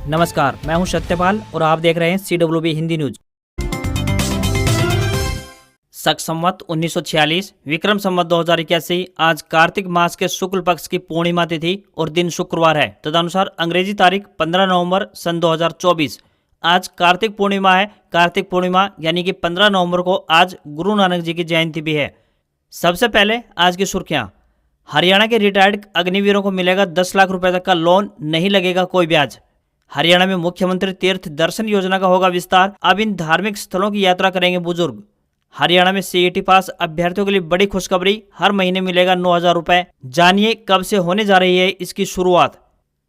नमस्कार, मैं हूं सत्यपाल और आप देख रहे हैं CWB हिंदी न्यूज। शक संवत 1946 विक्रम संवत 2081 आज कार्तिक मास के शुक्ल पक्ष की पूर्णिमा तिथि और दिन शुक्रवार है। तदनुसार अंग्रेजी तारीख 15 नवंबर सन 2024 आज कार्तिक पूर्णिमा है। कार्तिक पूर्णिमा यानी कि 15 नवंबर को आज गुरु नानक जी की जयंती भी है। सबसे पहले आज की सुर्खियां। हरियाणा के रिटायर्ड अग्निवीरों को मिलेगा 10 लाख रुपए तक का लोन, नहीं लगेगा कोई ब्याज। हरियाणा में मुख्यमंत्री तीर्थ दर्शन योजना का होगा विस्तार। अब इन धार्मिक स्थलों की यात्रा करेंगे बुजुर्ग। हरियाणा में CET पास अभ्यर्थियों के लिए बड़ी खुशखबरी, हर महीने मिलेगा 9,000 रुपए। जानिए कब से होने जा रही है इसकी शुरुआत।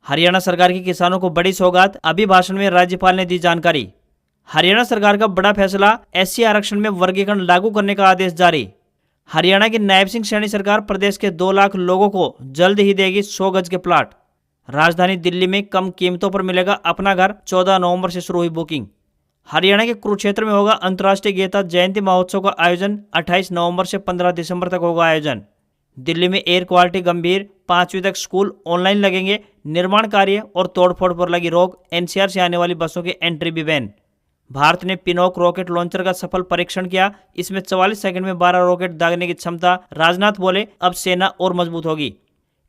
हरियाणा सरकार की किसानों को बड़ी सौगात, अभी भाषण में राज्यपाल ने दी जानकारी। हरियाणा सरकार का बड़ा फैसला, SC आरक्षण में वर्गीकरण लागू करने का आदेश जारी। हरियाणा की नायब सिंह सैनी सरकार प्रदेश के 2 लाख लोगों को जल्द ही देगी 100 गज के प्लाट। राजधानी दिल्ली में कम कीमतों पर मिलेगा अपना घर, 14 नवंबर से शुरू हुई बुकिंग। हरियाणा के कुरुक्षेत्र में होगा अंतर्राष्ट्रीय गीता जयंती महोत्सव का आयोजन, 28 नवंबर से 15 दिसंबर तक होगा आयोजन। दिल्ली में एयर क्वालिटी गंभीर, 5वीं तक स्कूल ऑनलाइन लगेंगे। निर्माण कार्य और तोड़फोड़ पर लगी रोक, NCR से आने वाली बसों की एंट्री भी बैन। भारत ने पिनोक रॉकेट लॉन्चर का सफल परीक्षण किया, इसमें 44 सेकंड में 12 रॉकेट दागने की क्षमता। राजनाथ बोले अब सेना और मजबूत होगी।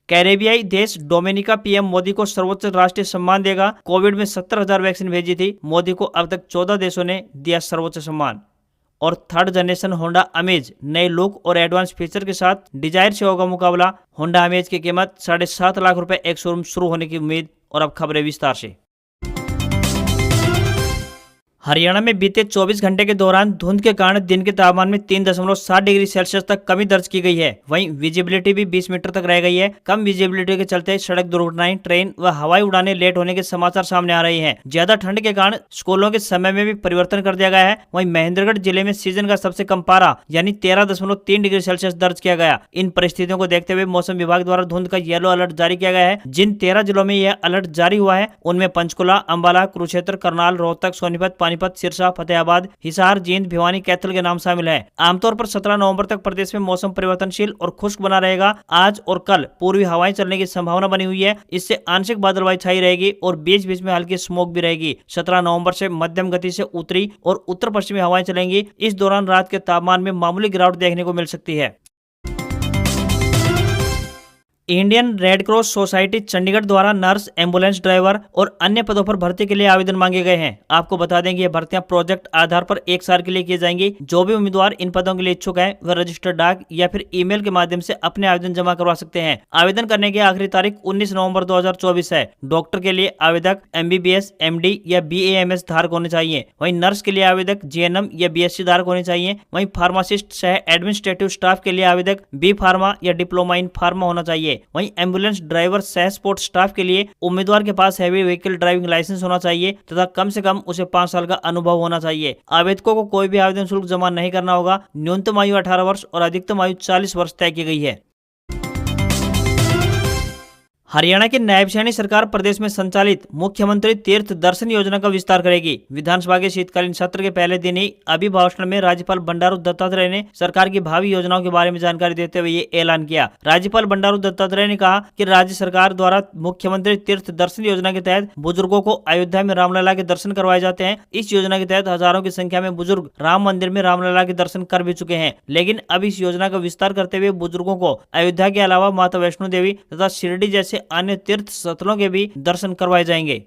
कैरेबियाई देश डोमिनिका PM मोदी को सर्वोच्च राष्ट्रीय सम्मान देगा। कोविड में 70,000 वैक्सीन भेजी थी। मोदी को अब तक 14 देशों ने दिया सर्वोच्च सम्मान। और थर्ड जनरेशन होंडा अमेज नए लुक और एडवांस फीचर के साथ डिजायर से होगा मुकाबला। होंडा अमेज की कीमत 7.5 लाख रुपए, एक शोरूम शुरू होने की उम्मीद। और अब खबरें विस्तार से। हरियाणा में बीते 24 घंटे के दौरान धुंध के कारण दिन के तापमान में 3.7 डिग्री सेल्सियस तक कमी दर्ज की गई है। वहीं विजिबिलिटी भी 20 मीटर तक रह गई है। कम विजिबिलिटी के चलते सड़क दुर्घटनाएं, ट्रेन व हवाई उड़ानें लेट होने के समाचार सामने आ रहे हैं। ज्यादा ठंड के कारण स्कूलों के समय में भी परिवर्तन कर दिया गया है। वहीं महेंद्रगढ़ जिले में सीजन का सबसे कम पारा यानी 13.3 डिग्री सेल्सियस दर्ज किया गया। इन परिस्थितियों को देखते हुए मौसम विभाग द्वारा धुंध का येलो अलर्ट जारी किया गया है। जिन 13 जिलों में यह अलर्ट जारी हुआ है उनमें पंचकुला, अंबाला, कुरुक्षेत्र, करनाल, रोहतक, सोनीपत, पानीपत, सिरसा, फतेहाबाद, हिसार, जींद, भिवानी, कैथल के नाम शामिल हैं। आमतौर पर 17 नवंबर तक प्रदेश में मौसम परिवर्तनशील और खुश्क बना रहेगा। आज और कल पूर्वी हवाएं चलने की संभावना बनी हुई है। इससे आंशिक बादलवाई छाई रहेगी और बीच बीच में हल्की स्मोक भी रहेगी। 17 नवंबर से मध्यम गति से उत्तरी और उत्तर पश्चिमी हवाएं चलेंगी। इस दौरान रात के तापमान में मामूली गिरावट देखने को मिल सकती है। Indian red cross society Chandigarh द्वारा नर्स, एम्बुलेंस ड्राइवर और अन्य पदों पर भर्ती के लिए आवेदन मांगे गए हैं। आपको बता दें कि ये भर्तियां प्रोजेक्ट आधार पर 1 साल के लिए की जाएंगी। जो भी उम्मीदवार इन पदों के लिए इच्छुक हैं वह रजिस्टर्ड डाक या फिर ईमेल के माध्यम से अपने आवेदन जमा करवा सकते हैं। आवेदन करने की आखिरी तारीख 19 नवंबर 2024 है। डॉक्टर के लिए आवेदक MBBS, MD या BAMS धारक होने चाहिए। वहीं नर्स के लिए आवेदक GNM या BSc धारक होने चाहिए। वहीं फार्मासिस्ट सह एडमिनिस्ट्रेटिव स्टाफ के लिए आवेदक B फार्मा या डिप्लोमा इन फार्मा होना चाहिए। वहीं एम्बुलेंस ड्राइवर सह सपोर्ट स्टाफ के लिए उम्मीदवार के पास हैवी व्हीकल ड्राइविंग लाइसेंस होना चाहिए तथा कम से कम उसे 5 साल का अनुभव होना चाहिए। आवेदकों को कोई भी आवेदन शुल्क जमा नहीं करना होगा। न्यूनतम आयु 18 वर्ष और अधिकतम आयु 40 वर्ष तय की गई है। हरियाणा की नायब सैनी सरकार प्रदेश में संचालित मुख्यमंत्री तीर्थ दर्शन योजना का विस्तार करेगी। विधानसभा के शीतकालीन सत्र के पहले दिन ही अभिभाषण में राज्यपाल बंडारू दत्तात्रेय ने सरकार की भावी योजनाओं के बारे में जानकारी देते हुए ये ऐलान किया। राज्यपाल बंडारू दत्तात्रेय ने कहा कि राज्य सरकार द्वारा मुख्यमंत्री तीर्थ दर्शन योजना के तहत बुजुर्गों को अयोध्या में रामलला के दर्शन करवाए जाते हैं। इस योजना के तहत हजारों की संख्या में बुजुर्ग राम मंदिर में रामलला के दर्शन कर भी चुके हैं। लेकिन अब इस योजना का विस्तार करते हुए बुजुर्गों को अयोध्या के अलावा माता वैष्णो देवी तथा शिरडी जैसे अन्य तीर्थ स्थलों के भी दर्शन करवाए जाएंगे।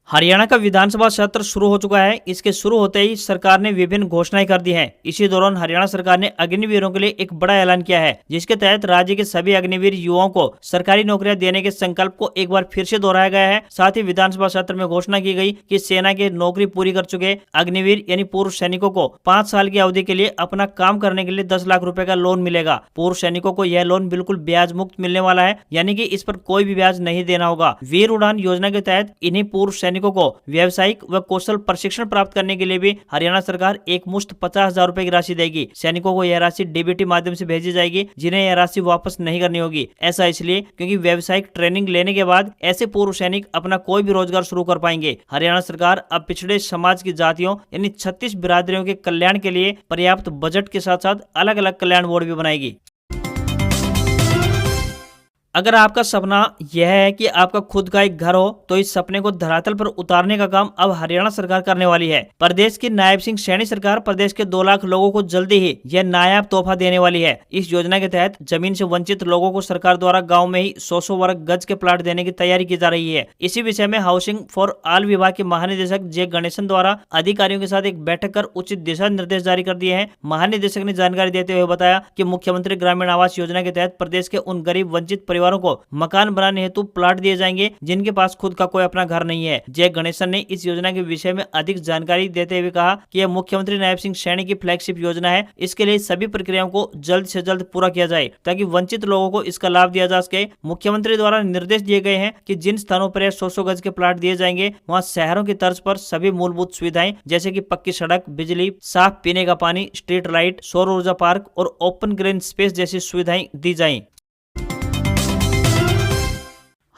हरियाणा का विधानसभा सत्र शुरू हो चुका है। इसके शुरू होते ही सरकार ने विभिन्न घोषणाएं कर दी हैं। इसी दौरान हरियाणा सरकार ने अग्निवीरों के लिए एक बड़ा ऐलान किया है, जिसके तहत राज्य के सभी अग्निवीर युवाओं को सरकारी नौकरियां देने के संकल्प को एक बार फिर से दोहराया गया है। साथ ही विधानसभा सत्र में घोषणा की गई कि सेना के नौकरी पूरी कर चुके अग्निवीर यानी पूर्व सैनिकों को 5 साल की अवधि के लिए अपना काम करने के लिए 10 लाख रुपए का लोन मिलेगा। पूर्व सैनिकों को यह लोन बिल्कुल ब्याज मुक्त मिलने वाला है, यानी कि इस पर कोई भी ब्याज नहीं देना होगा। वीर उड़ान योजना के तहत इन्हीं पूर्व सैनिकों को व्यावसायिक व कौशल प्रशिक्षण प्राप्त करने के लिए भी हरियाणा सरकार एक मुश्त 50,000 रुपए की राशि देगी। सैनिकों को यह राशि DBT माध्यम से भेजी जाएगी, जिन्हें यह राशि वापस नहीं करनी होगी। ऐसा इसलिए क्योंकि व्यावसायिक ट्रेनिंग लेने के बाद ऐसे पूर्व सैनिक अपना कोई भी रोजगार शुरू कर पाएंगे। हरियाणा सरकार अब पिछड़े समाज की जातियों यानी 36 बिरादरियों के कल्याण के लिए पर्याप्त बजट के साथ साथ अलग अलग कल्याण बोर्ड भी बनाएगी। अगर आपका सपना यह है कि आपका खुद का एक घर हो, तो इस सपने को धरातल पर उतारने का काम अब हरियाणा सरकार करने वाली है। प्रदेश की नायब सिंह सैनी सरकार प्रदेश के 2 लाख लोगों को जल्दी ही यह नायाब तोहफा देने वाली है। इस योजना के तहत जमीन से वंचित लोगों को सरकार द्वारा गाँव में ही 100 वर्ग गज के प्लाट देने की तैयारी की जा रही है। इसी विषय में हाउसिंग फॉर ऑल विभाग के महानिदेशक जे गणेशन द्वारा अधिकारियों के साथ एक बैठक कर उचित दिशा निर्देश जारी कर दिए हैं। महानिदेशक ने जानकारी देते हुए बताया कि मुख्यमंत्री ग्रामीण आवास योजना के तहत प्रदेश के उन गरीब वंचित परिवारों को मकान बनाने हेतु प्लाट दिए जाएंगे जिनके पास खुद का कोई अपना घर नहीं है। जय गणेशन ने इस योजना के विषय में अधिक जानकारी देते हुए कहा कि यह मुख्यमंत्री नायब सिंह सैनी की फ्लैगशिप योजना है। इसके लिए सभी प्रक्रियाओं को जल्द से जल्द पूरा किया जाए ताकि वंचित लोगों को इसका लाभ दिया जा सके। मुख्यमंत्री द्वारा निर्देश दिए गए हैं कि जिन स्थानों पर 100 गज के प्लाट दिए जाएंगे वहां शहरों की तर्ज पर सभी मूलभूत सुविधाएं जैसे कि पक्की सड़क, बिजली, साफ पीने का पानी, स्ट्रीट लाइट, सौर ऊर्जा पार्क और ओपन ग्रीन स्पेस जैसी सुविधाएं दी जाएं।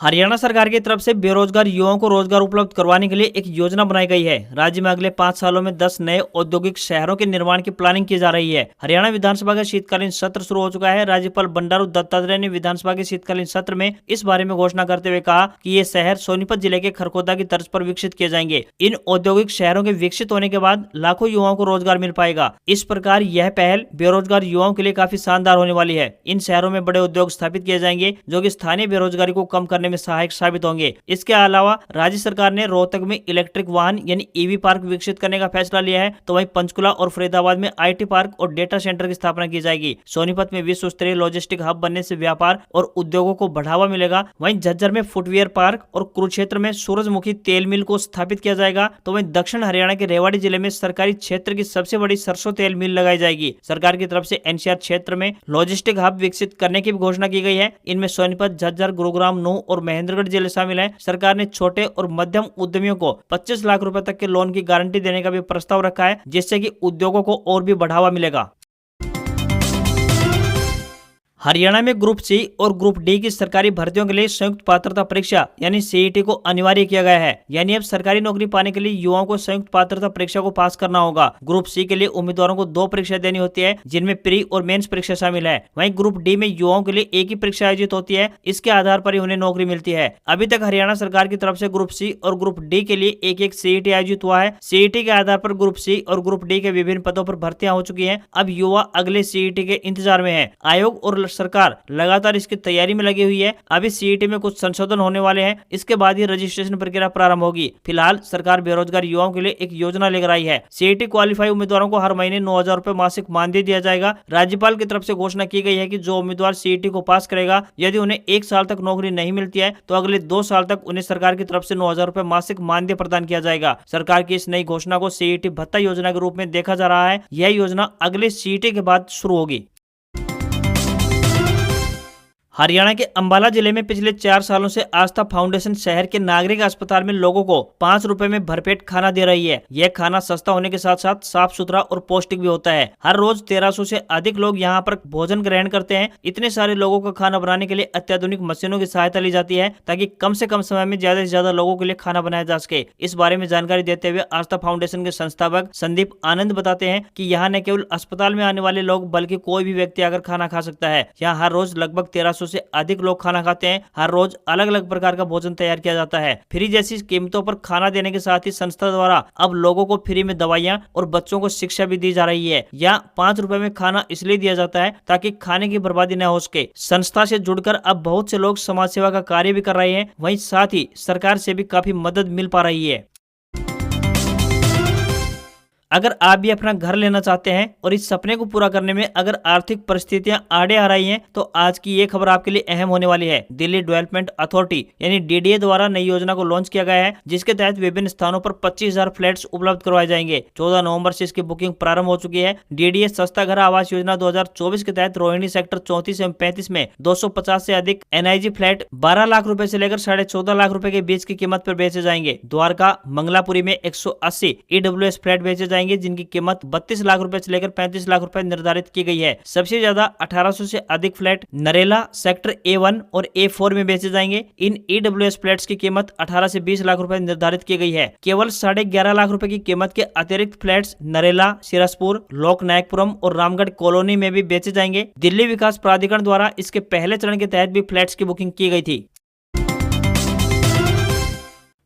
हरियाणा सरकार की तरफ से बेरोजगार युवाओं को रोजगार उपलब्ध करवाने के लिए एक योजना बनाई गई है। राज्य में अगले 5 सालों में 10 नए औद्योगिक शहरों के निर्माण की प्लानिंग की जा रही है। हरियाणा विधानसभा का शीतकालीन सत्र शुरू हो चुका है। राज्यपाल बंडारू दत्तात्रेय ने विधानसभा के शीतकालीन सत्र में इस बारे में घोषणा करते हुए कहा कि ये शहर सोनीपत जिले के खरखोदा की तर्ज पर विकसित किए जाएंगे। इन औद्योगिक शहरों के विकसित होने के बाद लाखों युवाओं को रोजगार मिल पाएगा। इस प्रकार यह पहल बेरोजगार युवाओं के लिए काफी शानदार होने वाली है। इन शहरों में बड़े उद्योग स्थापित किए जाएंगे जो कि स्थानीय बेरोजगारी को कम करने में सहायक साबित होंगे। इसके अलावा राज्य सरकार ने रोहतक में इलेक्ट्रिक वाहन यानी ईवी पार्क विकसित करने का फैसला लिया है, तो वहीं पंचकुला और फरीदाबाद में आईटी पार्क और डेटा सेंटर की स्थापना की जाएगी। सोनीपत में विश्व स्तरीय लॉजिस्टिक हब बनने से व्यापार और उद्योगों को बढ़ावा मिलेगा। वहीं झज्जर में फुटवियर पार्क और कुरुक्षेत्र में सूरजमुखी तेल मिल को स्थापित किया जाएगा। तो वहीं दक्षिण हरियाणा के रेवाड़ी जिले में सरकारी क्षेत्र की सबसे बड़ी सरसों तेल मिल लगाई जाएगी। सरकार की तरफ से एनसीआर क्षेत्र में लॉजिस्टिक हब विकसित करने की भी घोषणा की गई है। इनमें सोनीपत, झज्जर, गुरुग्राम, नूंह और महेंद्रगढ़ जिले शामिल हैं। सरकार ने छोटे और मध्यम उद्यमियों को 25 लाख रुपए तक के लोन की गारंटी देने का भी प्रस्ताव रखा है, जिससे कि उद्योगों को और भी बढ़ावा मिलेगा। हरियाणा में ग्रुप सी और ग्रुप डी की सरकारी भर्तियों के लिए संयुक्त पात्रता परीक्षा यानी सीईटी को अनिवार्य किया गया है। यानी अब सरकारी नौकरी पाने के लिए युवाओं को संयुक्त पात्रता परीक्षा को पास करना होगा। ग्रुप सी के लिए उम्मीदवारों को 2 परीक्षा देनी होती है, जिनमें प्री और मेंस परीक्षा शामिल है। वहीं ग्रुप डी में युवाओं के लिए एक ही परीक्षा आयोजित होती है। इसके आधार पर ही उन्हें नौकरी मिलती है। अभी तक हरियाणा सरकार की तरफ से ग्रुप सी और ग्रुप डी के लिए एक सीईटी आयोजित हुआ है। सीईटी के आधार पर ग्रुप सी और ग्रुप डी के विभिन्न पदों पर भर्तियां हो चुकी है। अब युवा अगले सीईटी के इंतजार में है। आयोग और सरकार लगातार इसकी तैयारी में लगी हुई है। अभी सीईटी में कुछ संशोधन होने वाले हैं, इसके बाद ही रजिस्ट्रेशन प्रक्रिया प्रारंभ होगी। फिलहाल सरकार बेरोजगार युवाओं के लिए एक योजना लेकर आई है। सीईटी क्वालिफाई उम्मीदवारों को हर महीने 9,000 रुपए मासिक मानदेय दिया जाएगा। राज्यपाल की तरफ से घोषणा की गई है कि जो उम्मीदवार सीईटी को पास करेगा, यदि उन्हें 1 साल तक नौकरी नहीं मिलती है तो अगले 2 साल तक उन्हें सरकार की तरफ से 9,000 रुपए मासिक मानदेय प्रदान किया जाएगा। सरकार की इस नई घोषणा को सीईटी भत्ता योजना के रूप में देखा जा रहा है। यह योजना अगले सीईटी के बाद शुरू होगी। हरियाणा के अंबाला जिले में पिछले 4 सालों से आस्था फाउंडेशन शहर के नागरिक अस्पताल में लोगों को 5 रुपए में भरपेट खाना दे रही है। यह खाना सस्ता होने के साथ साथ साफ सुथरा और पौष्टिक भी होता है। हर रोज 1300 से अधिक लोग यहां पर भोजन ग्रहण करते हैं। इतने सारे लोगों का खाना बनाने के लिए अत्याधुनिक मशीनों की सहायता ली जाती है ताकि कम से कम समय में ज्यादा से ज्यादा लोगों के लिए खाना बनाया जा सके। इस बारे में जानकारी देते हुए आस्था फाउंडेशन के संस्थापक संदीप आनंद बताते हैं कि यहाँ न केवल अस्पताल में आने वाले लोग बल्कि कोई भी व्यक्ति आकर खाना खा सकता है। यहाँ हर रोज लगभग 1300 से अधिक लोग खाना खाते हैं। हर रोज अलग अलग प्रकार का भोजन तैयार किया जाता है। फ्री जैसी कीमतों पर खाना देने के साथ ही संस्था द्वारा अब लोगों को फ्री में दवाइयां और बच्चों को शिक्षा भी दी जा रही है। यहाँ 5 रुपए में खाना इसलिए दिया जाता है ताकि खाने की बर्बादी न हो सके। संस्था से जुड़कर अब बहुत से लोग समाज सेवा का कार्य भी कर रहे हैं। वहीं साथ ही सरकार से भी काफी मदद मिल पा रही है। अगर आप भी अपना घर लेना चाहते हैं और इस सपने को पूरा करने में अगर आर्थिक परिस्थितियां आड़े आ रही हैं, तो आज की ये खबर आपके लिए अहम होने वाली है। दिल्ली डेवलपमेंट अथॉरिटी यानी डीडीए द्वारा नई योजना को लॉन्च किया गया है, जिसके तहत विभिन्न स्थानों पर 25,000 फ्लैट्स उपलब्ध करवाए जाएंगे। 14 नवंबर से इसकी बुकिंग प्रारंभ हो चुकी है। डीडीए सस्ता घर आवास योजना 2024 के तहत रोहिणी सेक्टर 34 एवं 35 में 250 से अधिक एनआईजी फ्लैट 12 लाख रुपए से लेकर 14.5 लाख रुपए के बीच की कीमत पर बेचे जाएंगे। द्वारका मंगलापुरी में 180 ईडब्ल्यूएस फ्लैट बेचे जाएंगे। जाएंगे, जिनकी कीमत 32 लाख रुपए से लेकर 35 लाख रुपए निर्धारित की गई है। सबसे ज्यादा 1800 से अधिक फ्लैट नरेला सेक्टर A1 और A4 में बेचे जाएंगे। इन EWS फ्लैट्स की कीमत 18 से 20 लाख रुपए निर्धारित की गई है। केवल 11.5 लाख रुपए की कीमत के अतिरिक्त फ्लैट्स नरेला, सिरसपुर, लोकनायकपुरम और रामगढ़ कॉलोनी में भी बेचे जाएंगे। दिल्ली विकास प्राधिकरण द्वारा इसके पहले चरण के तहत भी फ्लैट्स की बुकिंग की गई थी।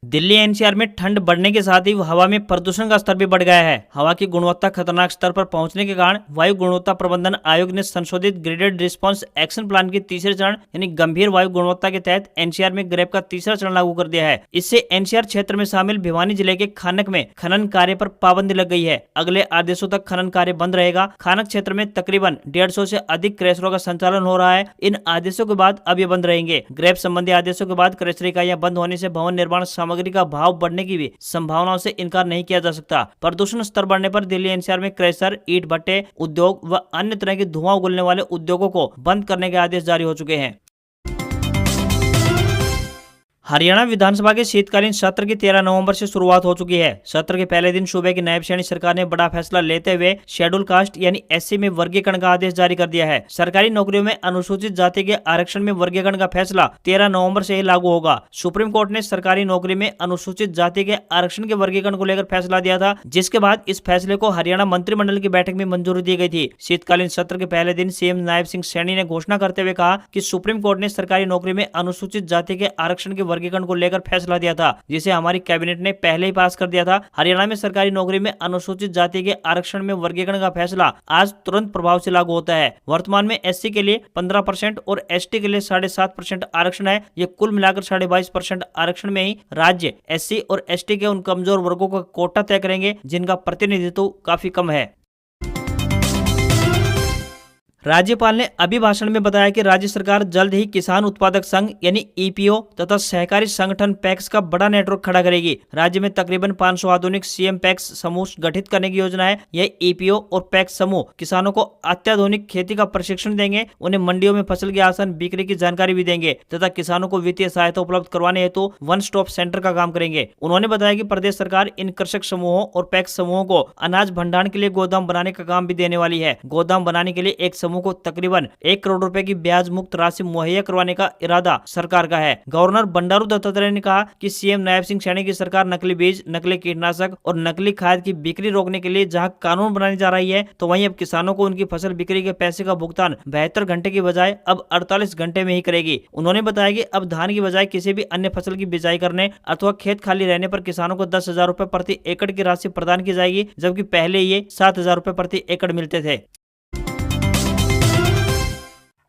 दिल्ली एनसीआर में ठंड बढ़ने के साथ ही हवा में प्रदूषण का स्तर भी बढ़ गया है। हवा की गुणवत्ता खतरनाक स्तर पर पहुंचने के कारण वायु गुणवत्ता प्रबंधन आयोग ने संशोधित ग्रेडेड रिस्पांस एक्शन प्लान के तीसरे चरण यानी गंभीर वायु गुणवत्ता के तहत एनसीआर में ग्रेप का तीसरा चरण लागू कर दिया है। इससे एनसीआर क्षेत्र में शामिल भिवानी जिले के खानक में खनन कार्य पर पाबंदी लग गई है। अगले आदेशों तक खनन कार्य बंद रहेगा। खानक क्षेत्र में तकरीबन 150 से अधिक क्रैशरों का संचालन हो रहा है। इन आदेशों के बाद अब ये बंद रहेंगे। ग्रेप संबंधी आदेशों के बाद क्रैशर इकाइयां बंद होने से भवन निर्माण सामग्री का भाव बढ़ने की भी संभावनाओं से इनकार नहीं किया जा सकता। प्रदूषण स्तर बढ़ने पर दिल्ली एनसीआर में क्रैशर, ईंट भट्टे उद्योग व अन्य तरह के धुआं उगलने वाले उद्योगों को बंद करने के आदेश जारी हो चुके हैं। हरियाणा विधानसभा के शीतकालीन सत्र की 13 नवंबर से शुरुआत हो चुकी है। सत्र के पहले दिन सूबे की नायब श्रेणी सरकार ने बड़ा फैसला लेते हुए शेड्यूल कास्ट यानी SC में वर्गीकरण का आदेश जारी कर दिया है। सरकारी नौकरियों में अनुसूचित जाति के आरक्षण में वर्गीकरण का फैसला 13 नवंबर से ही लागू होगा। सुप्रीम कोर्ट ने सरकारी नौकरी में अनुसूचित जाति के आरक्षण के वर्गीकरण को लेकर फैसला दिया था, जिसके बाद इस फैसले को हरियाणा मंत्रिमंडल की बैठक में मंजूरी दी गई थी। शीतकालीन सत्र के पहले दिन सीएम नायब सिंह सैनी ने घोषणा करते हुए कहा कि सुप्रीम कोर्ट ने सरकारी नौकरी में अनुसूचित जाति के आरक्षण के वर्गीकरण को लेकर फैसला दिया था, जिसे हमारी कैबिनेट ने पहले ही पास कर दिया था। हरियाणा में सरकारी नौकरी में अनुसूचित जाति के आरक्षण में वर्गीकरण का फैसला आज तुरंत प्रभाव से लागू होता है। वर्तमान में SC के लिए 15% और ST के लिए 7.5% आरक्षण है। ये कुल मिलाकर 22.5% आरक्षण में ही राज्य SC और ST के उन कमजोर वर्गों का कोटा तय करेंगे जिनका प्रतिनिधित्व काफी कम है। राज्यपाल ने अभिभाषण में बताया कि राज्य सरकार जल्द ही किसान उत्पादक संघ यानी EPO तथा सहकारी संगठन पैक्स का बड़ा नेटवर्क खड़ा करेगी। राज्य में तकरीबन 500 आधुनिक CM पैक्स समूह गठित करने की योजना है। यह EPO और पैक्स समूह किसानों को अत्याधुनिक खेती का प्रशिक्षण देंगे, उन्हें मंडियों में फसल की आसान बिक्री की जानकारी भी देंगे तथा किसानों को वित्तीय सहायता उपलब्ध करवाने हेतु वन स्टॉप सेंटर का काम करेंगे। उन्होंने बताया कि प्रदेश सरकार इन कृषक समूहों और पैक्स समूहों को अनाज भंडारण के लिए गोदाम बनाने का काम भी देने वाली है। गोदाम बनाने के लिए एक समूह को तकरीबन 1 करोड़ रुपए की ब्याज मुक्त राशि मुहैया करवाने का इरादा सरकार का है। गवर्नर बंडारू दत्तात्रेय ने कहा कि सीएम नायब सिंह सैनी की सरकार नकली बीज, नकली कीटनाशक और नकली खाद की बिक्री रोकने के लिए जहां कानून बनाने जा रही है, तो वहीं अब किसानों को उनकी फसल बिक्री के पैसे का भुगतान 72 घंटे की बजाय अब 48 घंटे में ही करेगी। उन्होंने बताया कि अब धान की बजाय किसी भी अन्य फसल की बिजाई करने अथवा खेत खाली रहने पर किसानों को 10,000 रुपए प्रति एकड़ की राशि प्रदान की जाएगी, जबकि पहले ये 7,000 रुपए प्रति एकड़ मिलते थे।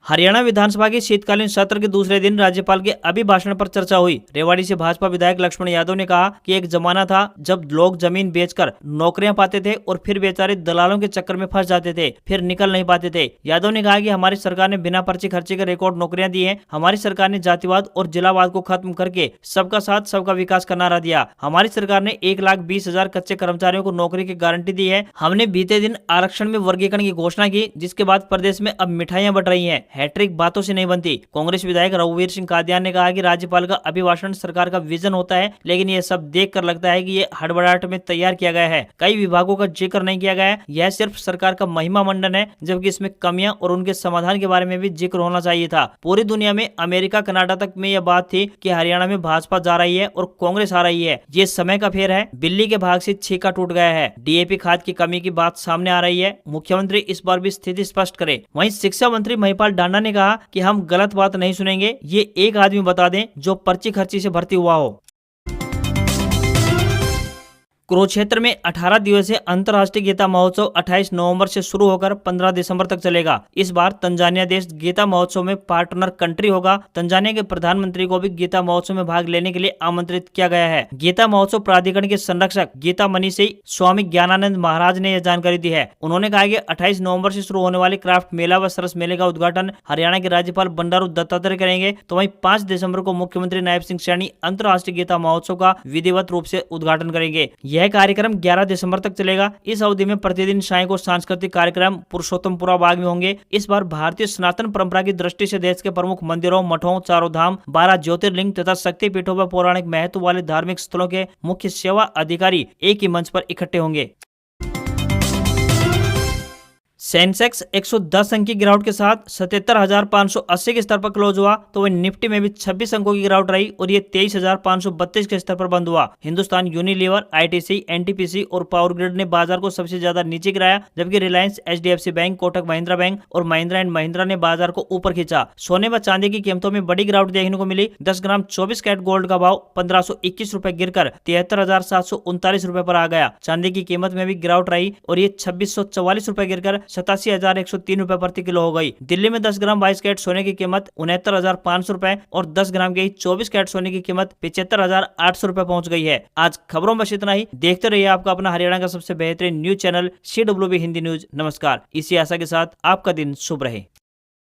हरियाणा विधानसभा के शीतकालीन सत्र के दूसरे दिन राज्यपाल के अभिभाषण पर चर्चा हुई। रेवाड़ी से भाजपा विधायक लक्ष्मण यादव ने कहा कि एक जमाना था जब लोग जमीन बेचकर नौकरियां पाते थे और फिर बेचारे दलालों के चक्कर में फंस जाते थे, फिर निकल नहीं पाते थे। यादव ने कहा कि हमारी सरकार ने बिना पर्ची खर्चे के रिकॉर्ड नौकरियां दी हैं। हमारी सरकार ने जातिवाद और जिलावाद को खत्म करके सबका साथ सबका विकास का नारा दिया। हमारी सरकार ने 1,20,000 कच्चे कर्मचारियों को नौकरी की गारंटी दी है। हमने बीते दिन आरक्षण में वर्गीकरण की घोषणा की, जिसके बाद प्रदेश में अब मिठाइयां बट रही है। हैट्रिक बातों से नहीं बनती। कांग्रेस विधायक रघुवीर सिंह कादियान ने कहा कि राज्यपाल का अभिभाषण सरकार का विजन होता है, लेकिन यह सब देखकर लगता है कि ये हड़बड़ाहट में तैयार किया गया है। कई विभागों का जिक्र नहीं किया गया है। यह सिर्फ सरकार का महिमा मंडन है, जबकि इसमें कमियां और उनके समाधान के बारे में भी जिक्र होना चाहिए था। पूरी दुनिया में अमेरिका, कनाडा तक में यह बात थी कि हरियाणा में भाजपा जा रही है और कांग्रेस आ रही है। ये समय का फेर है। बिल्ली के भाग से छीका टूट गया है। DAP खाद की कमी की बात सामने आ रही है। मुख्यमंत्री इस बार भी स्थिति स्पष्ट करे। वहीं शिक्षा मंत्री महिपाल डांडा ने कहा कि हम गलत बात नहीं सुनेंगे। ये एक आदमी बता दें जो पर्ची खर्ची से भर्ती हुआ हो। कुरुक्षेत्र में 18 दिवसीय अंतर्राष्ट्रीय गीता महोत्सव 28 नवंबर से शुरू होकर 15 दिसंबर तक चलेगा। इस बार तंजानिया देश गीता महोत्सव में पार्टनर कंट्री होगा। तंजानिया के प्रधानमंत्री को भी गीता महोत्सव में भाग लेने के लिए आमंत्रित किया गया है। गीता महोत्सव प्राधिकरण के संरक्षक गीता मनीषी स्वामी ज्ञानानंद महाराज ने यह जानकारी दी है। उन्होंने कहा कि 28 नवंबर से शुरू होने वाले क्राफ्ट मेला व सरस मेले का उद्घाटन हरियाणा के राज्यपाल बंडारू दत्तात्रेय करेंगे, तो वहीं 5 दिसंबर को मुख्यमंत्री नायब सिंह सैनी अंतर्राष्ट्रीय गीता महोत्सव का विधिवत रूप से उद्घाटन करेंगे। यह कार्यक्रम 11 दिसंबर तक चलेगा। इस अवधि में प्रतिदिन शाम को सांस्कृतिक कार्यक्रम पुरुषोत्तमपुरा बाग में होंगे। इस बार भारतीय सनातन परंपरा की दृष्टि से देश के प्रमुख मंदिरों, मठों, चारों धाम, 12 ज्योतिर्लिंग तथा शक्तिपीठों व पौराणिक महत्व वाले धार्मिक स्थलों के मुख्य सेवा अधिकारी एक ही मंच पर इकट्ठे होंगे। सेंसेक्स 110 अंक की गिरावट के साथ 77,580 के स्तर पर क्लोज हुआ, तो वहीं निफ्टी में भी 26 अंकों की गिरावट रही और ये 23,532 के स्तर पर बंद हुआ। हिंदुस्तान यूनिलीवर, आईटीसी, एनटीपीसी और पावर ग्रिड ने बाजार को सबसे ज्यादा नीचे गिराया, जबकि Reliance, HDFC bank, Kotak Mahindra bank और महिंद्रा एंड महिंद्रा ने बाजार को ऊपर खींचा। सोने व चांदी की कीमतों में बड़ी गिरावट देखने को मिली। 10 ग्राम 24 कैरेट गोल्ड का भाव 1521 रुपए गिरकर 73,739 रुपए पर आ गया। चांदी की कीमत में भी गिरावट रही और ये 2644 रुपए गिरकर 87,103 रुपए प्रति किलो हो गई। दिल्ली में 10 ग्राम 22 कैरेट सोने की कीमत 69,500 रुपए और 10 ग्राम के 24 कैरेट सोने की कीमत 75,800 रुपए पहुंच गई है। आज खबरों में बस इतना ही। देखते रहिए आपका अपना हरियाणा का सबसे बेहतरीन news channel CWB Hindi news. नमस्कार। इसी आशा के साथ आपका दिन शुभ रहे।